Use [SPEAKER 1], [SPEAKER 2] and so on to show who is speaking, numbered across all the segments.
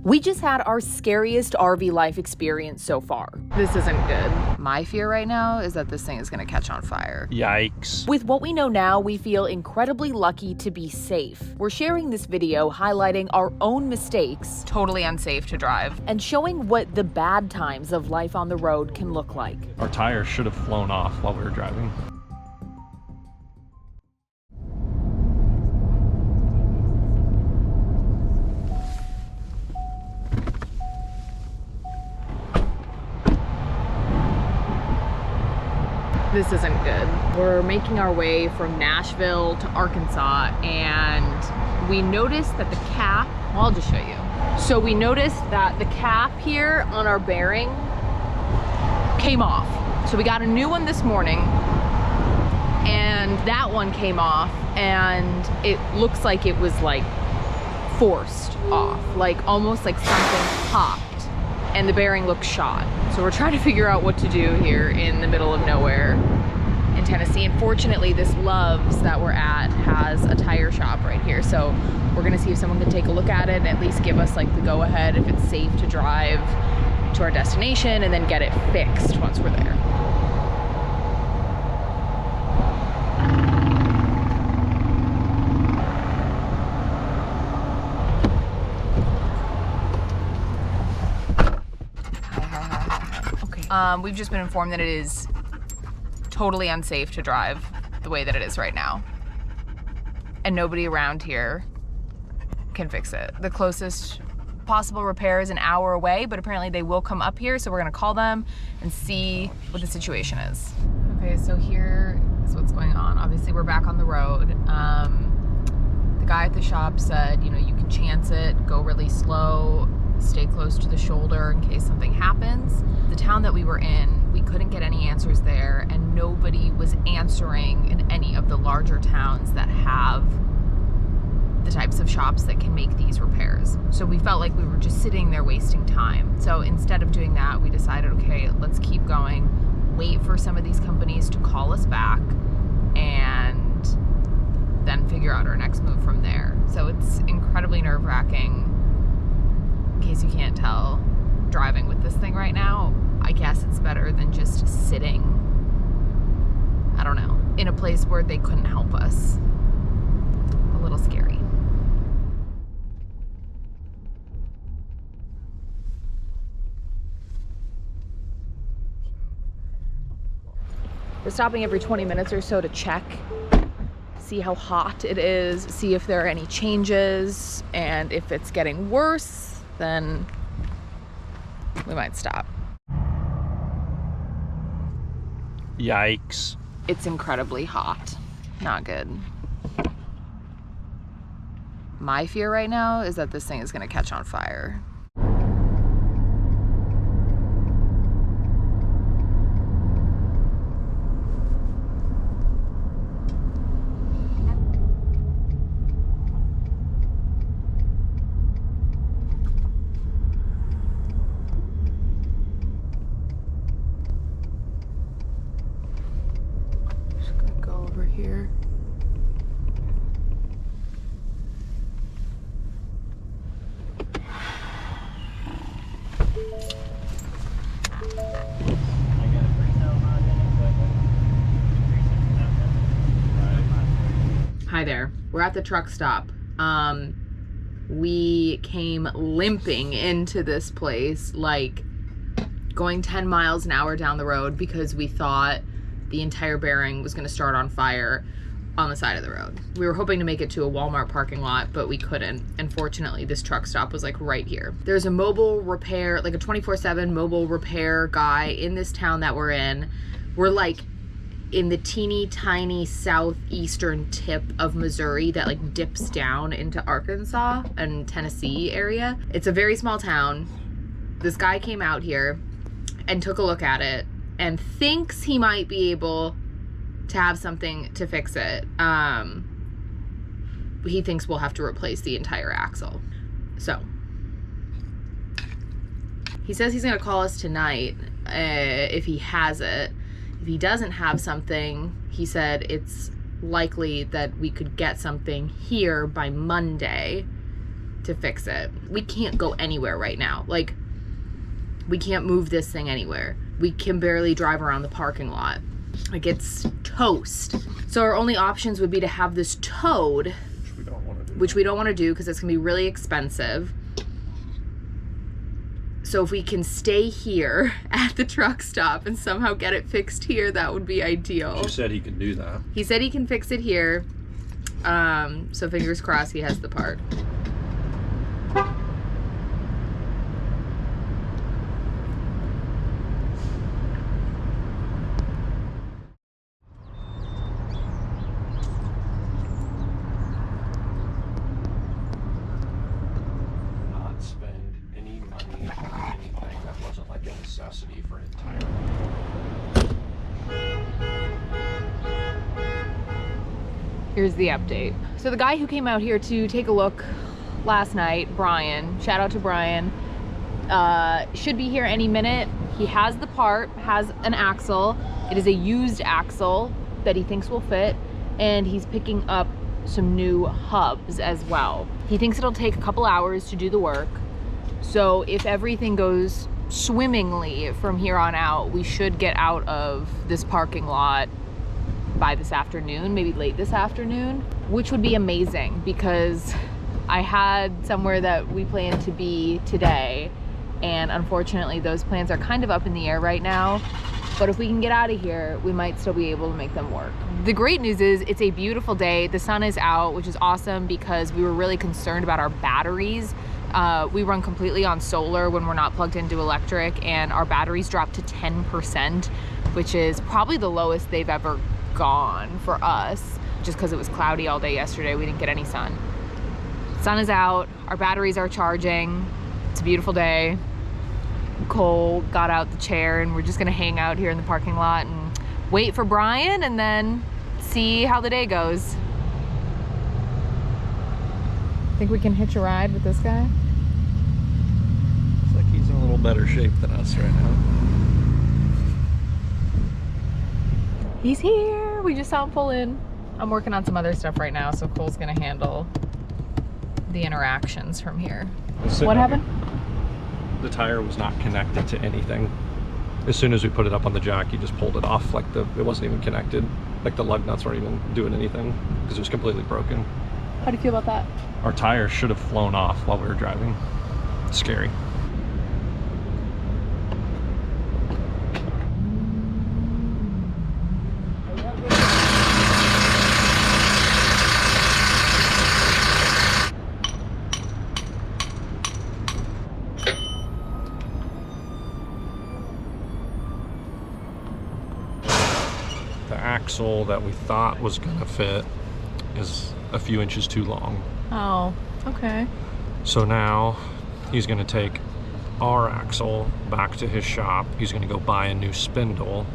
[SPEAKER 1] We just had our scariest RV life experience so far. This isn't good. My fear right now is that this thing is gonna catch on fire.
[SPEAKER 2] Yikes.
[SPEAKER 1] With what we know now, we feel incredibly lucky to be safe. We're sharing this video highlighting our own mistakes,
[SPEAKER 3] Totally unsafe to drive.
[SPEAKER 1] and showing what the bad times of life on the road can look like.
[SPEAKER 2] Our tires should have flown off while we were driving.
[SPEAKER 3] This isn't good. We're making our way from Nashville to Arkansas, and we noticed that the cap, well, I'll just show you. So we noticed that the cap here on our bearing came off. So we got a new one this morning, and that one came off, and it looks like it was like forced off, like almost like something popped, and the bearing looks shot. So we're trying to figure out what to do here in the middle of nowhere in Tennessee. And fortunately, this Love's that we're at has a tire shop right here. So we're gonna see if someone can take a look at it and at least give us like the go ahead if it's safe to drive to our destination, and then get it fixed once we're there. We've just been informed that it is totally unsafe to drive the way that it is right now. And nobody around here can fix it. The closest possible repair is an hour away, but apparently they will come up here, so we're gonna call them and see what the situation is. Okay, so here is what's going on. Obviously, we're back on the road. The guy at the shop said, you know, you can chance it, go really slow, stay close to the shoulder in case something happens. The town that we were in, we couldn't get any answers there, and nobody was answering in any of the larger towns that have the types of shops that can make these repairs. So we felt like we were just sitting there wasting time. So instead of doing that, we decided, okay, let's keep going, wait for some of these companies to call us back, and then figure out our next move from there. So it's incredibly nerve-wracking. In case you can't tell, driving with this thing right now, I guess it's better than just sitting, I don't know, in a place where they couldn't help us. A little scary. We're stopping every 20 minutes or so to check, see how hot it is, see if there are any changes, and if it's getting worse, then we might stop.
[SPEAKER 2] Yikes.
[SPEAKER 3] It's incredibly hot. Not good. My fear right now is that this thing is gonna catch on fire. Here. Hi there. We're at the truck stop. We came limping into this place, like going 10 miles an hour down the road, because we thought the entire bearing was going to start on fire on the side of the road. We were hoping to make it to a Walmart parking lot, but we couldn't. And fortunately, this truck stop was like right here. There's a mobile repair, like a 24/7 mobile repair guy in this town that we're in. We're like in the teeny tiny southeastern tip of Missouri that like dips down into Arkansas and Tennessee area. It's a very small town. This guy came out here and took a look at it and thinks he might be able to have something to fix it. He thinks we'll have to replace the entire axle. So he says he's gonna call us tonight if he has it. If he doesn't have something, he said it's likely that we could get something here by Monday.
[SPEAKER 1] to fix it. We can't go anywhere right now. Like, we can't move this thing anywhere. We can barely drive around the parking lot. Like, it's toast. So our only options would be to have this towed, which we don't want to do because it's gonna be really expensive. So if we can stay here at the truck stop and somehow get it fixed here, that would be ideal.
[SPEAKER 2] He said he could do that.
[SPEAKER 1] He said he can fix it here. So fingers crossed he has the part.
[SPEAKER 2] Not spend any money on anything that wasn't like a necessity for an entire.
[SPEAKER 1] Here's the update. So the guy who came out here to take a look last night, Brian, shout out to Brian, should be here any minute. He has the part, has an axle. It is a used axle that he thinks will fit, and he's picking up some new hubs as well. He thinks it'll take a couple hours to do the work. So if everything goes swimmingly from here on out, we should get out of this parking lot by this afternoon, maybe late this afternoon, which would be amazing because I had somewhere that we planned to be today, and unfortunately those plans are kind of up in the air right now. But if we can get out of here, we might still be able to make them work. The great news is it's a beautiful day. The sun is out, which is awesome because we were really concerned about our batteries. We run completely on solar when we're not plugged into electric, and our batteries dropped to 10%, which is probably the lowest they've ever gone for us, just because it was cloudy all day yesterday. We didn't get any sun. Sun is out, our batteries are charging. It's a beautiful day. Cole got out the chair and we're just gonna hang out here in the parking lot and wait for Brian and then see how the day goes. Think we can hitch a ride with this guy?
[SPEAKER 2] Looks like he's in a little better shape than us right now.
[SPEAKER 1] He's here. We just saw him pull in. I'm working on some other stuff right now, so Cole's gonna handle the interactions from here. What happened?
[SPEAKER 2] The tire was not connected to anything. As soon as we put it up on the jack, he just pulled it off. Like it wasn't even connected. Like the lug nuts weren't even doing anything because it was completely broken.
[SPEAKER 1] How do you feel about that?
[SPEAKER 2] Our tire should have flown off while we were driving. Scary. The axle that we thought was gonna fit is a few inches too long.
[SPEAKER 1] Oh, okay.
[SPEAKER 2] So now he's gonna take our axle back to his shop. He's gonna go buy a new spindle.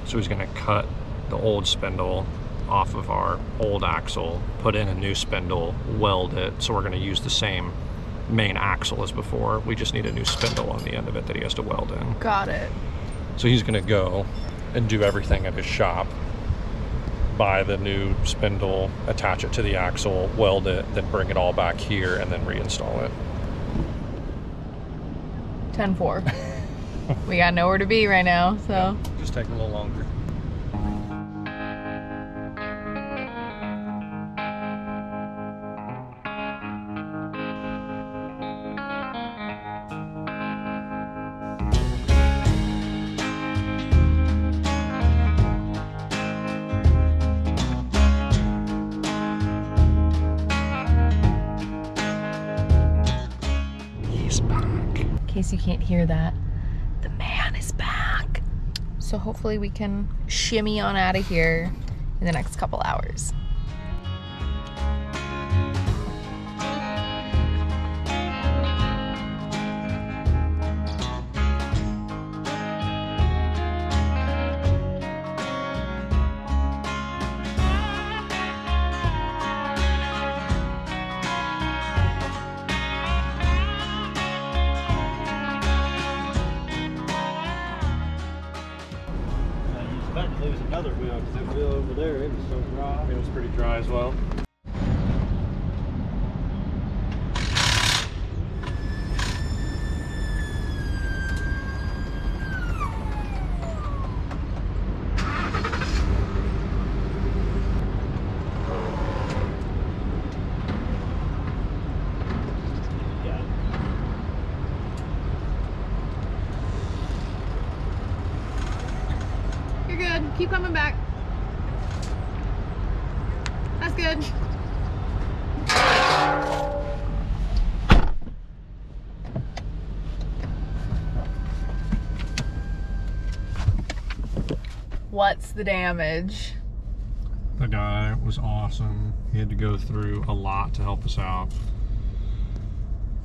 [SPEAKER 2] So he's gonna cut the old spindle off of our old axle, put in a new spindle, weld it. So we're gonna use the same main axle as before. We just need a new spindle on the end of it that he has to weld in.
[SPEAKER 1] Got it.
[SPEAKER 2] So he's gonna go and do everything at his shop, buy the new spindle, attach it to the axle, weld it, then bring it all back here and then reinstall it.
[SPEAKER 1] 10-4. We got nowhere to be right now, so.
[SPEAKER 2] Yeah, just taking a little longer.
[SPEAKER 1] In case you can't hear that, the man is back. So hopefully we can shimmy on out of here in the next couple hours.
[SPEAKER 4] There's another wheel, because that wheel over there, it was so dry.
[SPEAKER 2] It was pretty dry as well.
[SPEAKER 1] Keep coming back. That's good. What's the damage?
[SPEAKER 2] The guy was awesome. He had to go through a lot to help us out.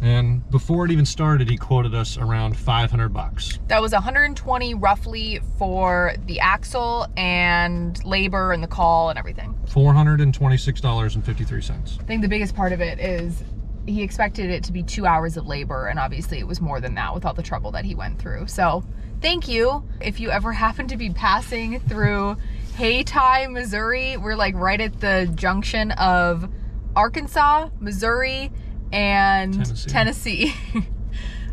[SPEAKER 2] And before it even started, he quoted us around 500 bucks.
[SPEAKER 3] That was 120 roughly for the axle and labor and the call and everything.
[SPEAKER 2] $426.53.
[SPEAKER 3] I think the biggest part of it is he expected it to be 2 hours of labor, and obviously it was more than that with all the trouble that he went through. So thank you. If you ever happen to be passing through Hayti, Missouri, we're like right at the junction of Arkansas, Missouri, and Tennessee.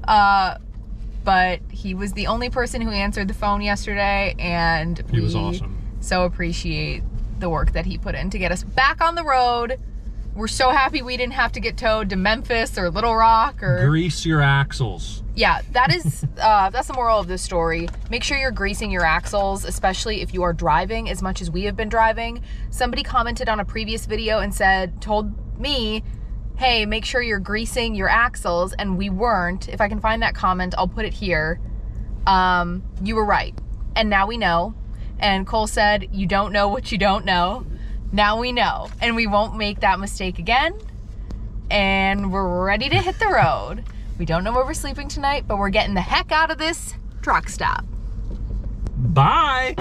[SPEAKER 3] But he was the only person who answered the phone yesterday, and
[SPEAKER 2] he was awesome.
[SPEAKER 3] So appreciate the work that he put in to get us back on the road. We're so happy we didn't have to get towed to Memphis or Little Rock or...
[SPEAKER 2] Grease your axles.
[SPEAKER 3] Yeah, that is, that's the moral of this story. Make sure you're greasing your axles, especially if you are driving as much as we have been driving. Somebody commented on a previous video and told me, hey, make sure you're greasing your axles, and we weren't. If I can find that comment, I'll put it here. You were right, and now we know. And Cole said, you don't know what you don't know. Now we know, and we won't make that mistake again. And we're ready to hit the road. We don't know where we're sleeping tonight, but we're getting the heck out of this truck stop.
[SPEAKER 2] Bye.